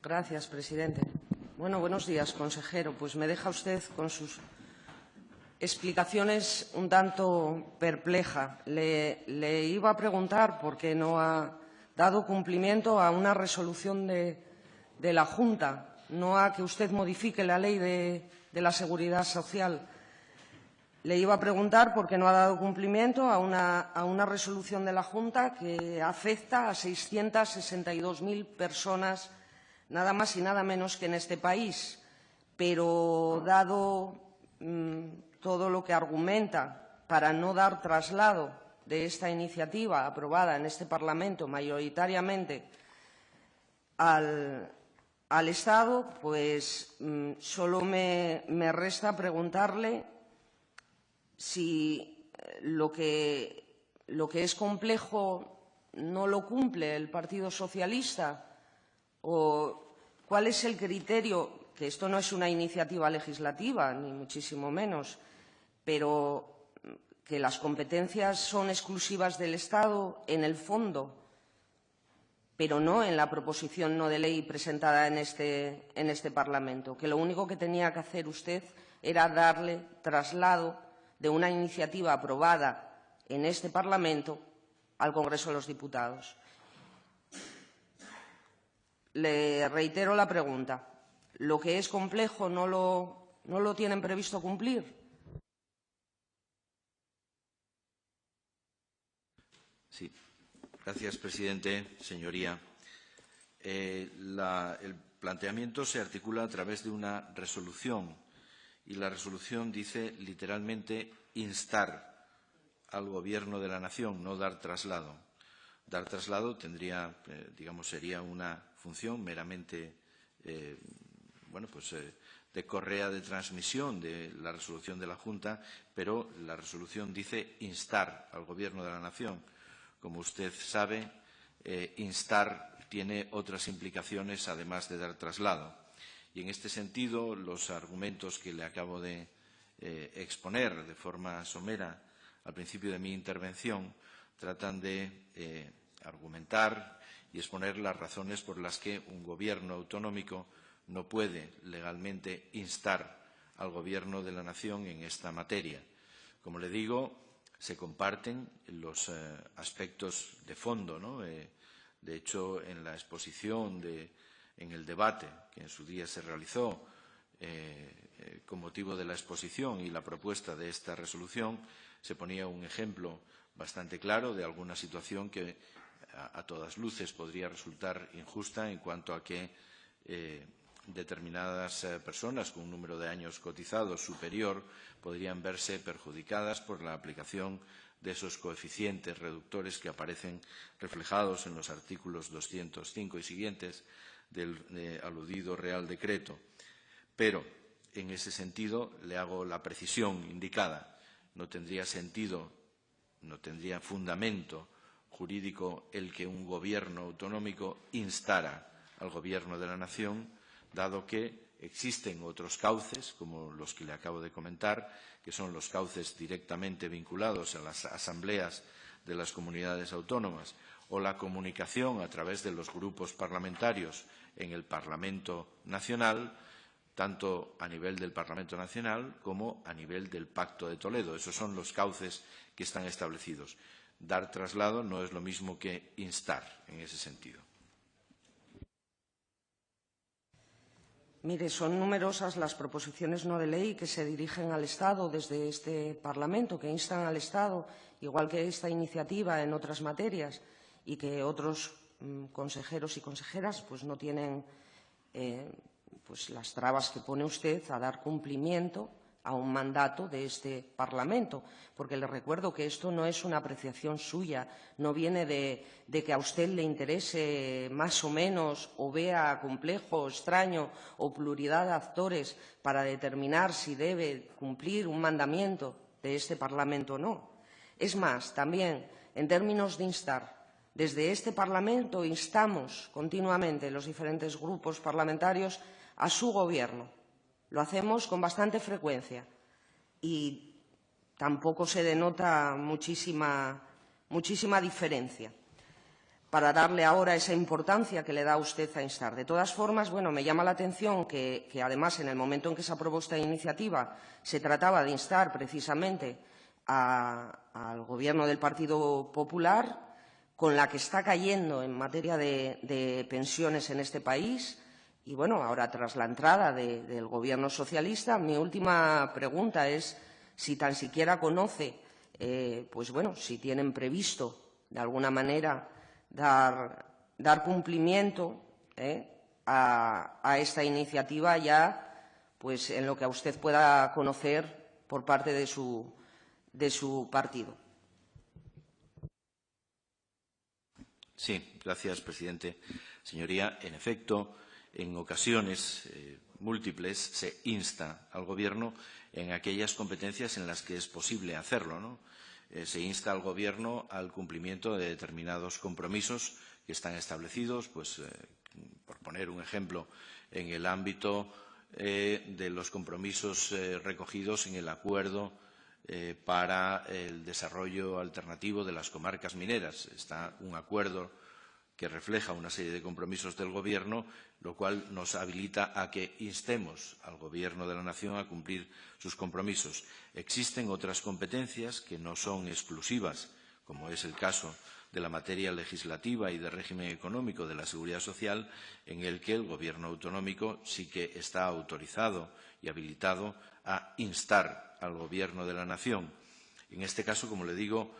Gracias, presidente. Bueno, buenos días, consejero. Pues me deja usted con sus explicaciones un tanto perpleja. Le iba a preguntar por qué no ha dado cumplimiento a una resolución de la Junta, no a que usted modifique la ley de la Seguridad Social. Le iba a preguntar por qué no ha dado cumplimiento a una resolución de la Junta que afecta a 662.000 personas, nada más y nada menos que en este país. Pero dado todo lo que argumenta para no dar traslado de esta iniciativa aprobada en este Parlamento mayoritariamente al Estado, pues solo me resta preguntarle si lo que es complejo no lo cumple el Partido Socialista, o cuál es el criterio, que esto no es una iniciativa legislativa, ni muchísimo menos, pero que las competencias son exclusivas del Estado en el fondo, pero no en la proposición no de ley presentada en este Parlamento, que lo único que tenía que hacer usted era darle traslado de una iniciativa aprobada en este Parlamento al Congreso de los Diputados. Le reitero la pregunta. ¿Lo que es complejo no lo tienen previsto cumplir? Sí. Gracias, presidente. Señoría, el planteamiento se articula a través de una resolución y la resolución dice literalmente instar al Gobierno de la Nación, no dar traslado. Dar traslado tendría, sería una función meramente, de correa de transmisión de la resolución de la Junta, pero la resolución dice instar al Gobierno de la Nación. Como usted sabe, instar tiene otras implicaciones además de dar traslado. Y en este sentido, los argumentos que le acabo de exponer de forma somera al principio de mi intervención tratan de argumentar y exponer las razones por las que un gobierno autonómico no puede legalmente instar al Gobierno de la Nación en esta materia. Como le digo, se comparten los aspectos de fondo, ¿no? De hecho, en la exposición en el debate que en su día se realizó con motivo de la exposición y la propuesta de esta resolución, se ponía un ejemplo bastante claro de alguna situación que a todas luces podría resultar injusta en cuanto a que determinadas personas con un número de años cotizados superior podrían verse perjudicadas por la aplicación de esos coeficientes reductores que aparecen reflejados en los artículos 205 y siguientes del aludido Real Decreto. Pero, en ese sentido, le hago la precisión indicada. No tendría sentido, no tendría fundamento jurídico el que un gobierno autonómico instara al Gobierno de la Nación, dado que existen otros cauces, como los que le acabo de comentar, que son los cauces directamente vinculados a las asambleas de las comunidades autónomas o la comunicación a través de los grupos parlamentarios en el Parlamento Nacional, tanto a nivel del Parlamento Nacional como a nivel del Pacto de Toledo. Esos son los cauces que están establecidos. Dar traslado no es lo mismo que instar en ese sentido. Mire, son numerosas las proposiciones no de ley que se dirigen al Estado desde este Parlamento, que instan al Estado, igual que esta iniciativa en otras materias, y que otros consejeros y consejeras pues no tienen las trabas que pone usted a dar cumplimiento a un mandato de este Parlamento, porque le recuerdo que esto no es una apreciación suya, no viene de que a usted le interese más o menos o vea complejo, extraño o pluralidad de actores para determinar si debe cumplir un mandamiento de este Parlamento o no. Es más, también en términos de instar, desde este Parlamento instamos continuamente los diferentes grupos parlamentarios a su Gobierno. Lo hacemos con bastante frecuencia y tampoco se denota muchísima diferencia. para darle ahora esa importancia que le da usted a instar. De todas formas, bueno, me llama la atención que además, en el momento en que se aprobó esta iniciativa, se trataba de instar precisamente al Gobierno del Partido Popular, con la que está cayendo en materia de pensiones en este país. Y, bueno, ahora, tras la entrada del Gobierno socialista, mi última pregunta es si tan siquiera conoce, pues bueno, si tienen previsto, de alguna manera, dar cumplimiento a esta iniciativa ya, pues en lo que a usted pueda conocer por parte de su partido. Sí, gracias, presidente. Señoría, en efecto, en ocasiones múltiples se insta al Gobierno en aquellas competencias en las que es posible hacerlo, ¿no? Se insta al Gobierno al cumplimiento de determinados compromisos que están establecidos, pues, por poner un ejemplo, en el ámbito de los compromisos recogidos en el acuerdo para el desarrollo alternativo de las comarcas mineras. Está un acuerdo que refleja una serie de compromisos del Gobierno, lo cual nos habilita a que instemos al Gobierno de la Nación a cumplir sus compromisos. Existen otras competencias que no son exclusivas, como es el caso de la materia legislativa y de régimen económico de la Seguridad Social, en el que el Gobierno autonómico sí que está autorizado y habilitado a instar al Gobierno de la Nación. En este caso, como le digo,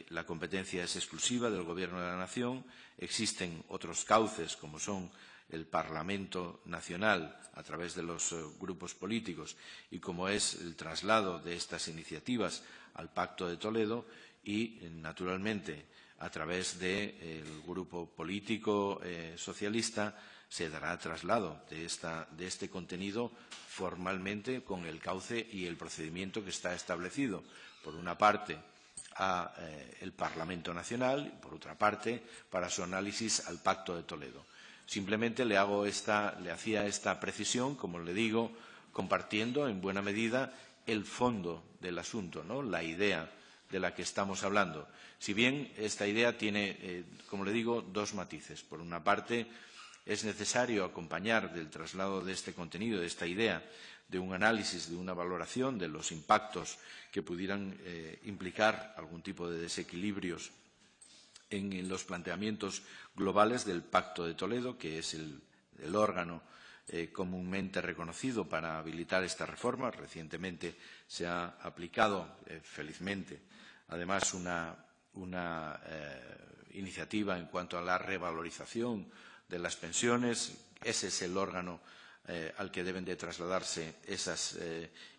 la competencia es exclusiva del Gobierno de la Nación. Existen otros cauces, como son el Parlamento Nacional, a través de los grupos políticos, y como es el traslado de estas iniciativas al Pacto de Toledo y, naturalmente, a través del grupo político socialista, se dará traslado de este contenido formalmente con el cauce y el procedimiento que está establecido. Por una parte, al Parlamento Nacional y, por otra parte, para su análisis al Pacto de Toledo. Simplemente le hacía esta precisión, como le digo, compartiendo en buena medida el fondo del asunto, ¿no? La idea de la que estamos hablando. Si bien esta idea tiene, como le digo, dos matices. Por una parte, es necesario acompañar del traslado de este contenido, de esta idea, de un análisis, de una valoración de los impactos que pudieran implicar algún tipo de desequilibrios en los planteamientos globales del Pacto de Toledo, que es el órgano comúnmente reconocido para habilitar esta reforma. Recientemente se ha aplicado, felizmente, además una iniciativa en cuanto a la revalorización de las pensiones. Ese es el órgano al que deben de trasladarse esas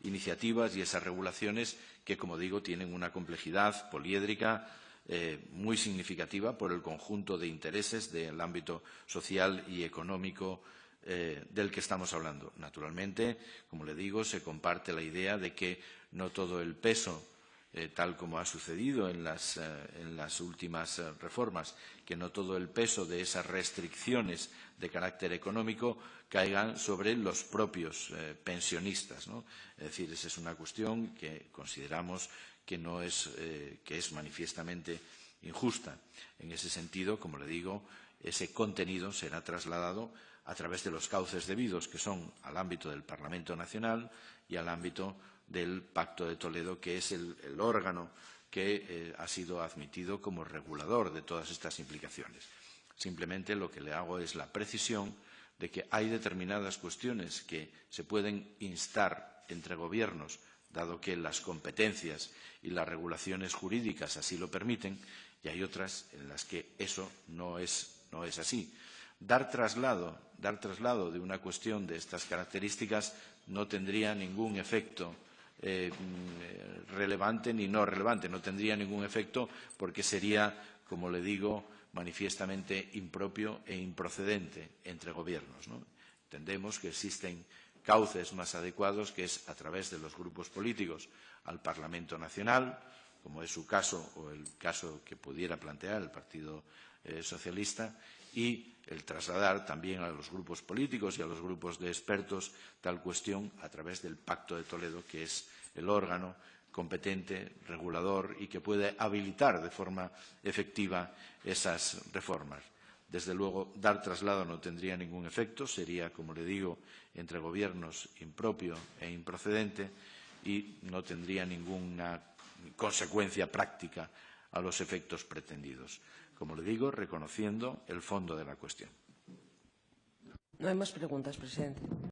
iniciativas y esas regulaciones que, como digo, tienen una complejidad poliédrica muy significativa por el conjunto de intereses del ámbito social y económico del que estamos hablando. Naturalmente, como le digo, se comparte la idea de que no todo el peso, tal como ha sucedido en las últimas reformas, que no todo el peso de esas restricciones de carácter económico caigan sobre los propios pensionistas, ¿no? Es decir, esa es una cuestión que consideramos que es manifiestamente injusta. En ese sentido, como le digo, ese contenido será trasladado a través de los cauces debidos, que son al ámbito del Parlamento Nacional y al ámbito del Pacto de Toledo, que es el órgano que ha sido admitido como regulador de todas estas implicaciones. Simplemente lo que le hago es la precisión de que hay determinadas cuestiones que se pueden instar entre gobiernos, dado que las competencias y las regulaciones jurídicas así lo permiten, y hay otras en las que eso no es así. Dar traslado de una cuestión de estas características no tendría ningún efecto relevante ni no relevante. No tendría ningún efecto porque sería, como le digo, manifiestamente impropio e improcedente entre gobiernos, ¿no? Entendemos que existen cauces más adecuados, que es a través de los grupos políticos al Parlamento Nacional, como es su caso o el caso que pudiera plantear el Partido Socialista, y el trasladar también a los grupos políticos y a los grupos de expertos tal cuestión a través del Pacto de Toledo, que es el órgano competente, regulador y que puede habilitar de forma efectiva esas reformas. Desde luego, dar traslado no tendría ningún efecto, sería, como le digo, entre gobiernos impropio e improcedente y no tendría ninguna consecuencia práctica a los efectos pretendidos. Como le digo, reconociendo el fondo de la cuestión. No hay más preguntas, presidente.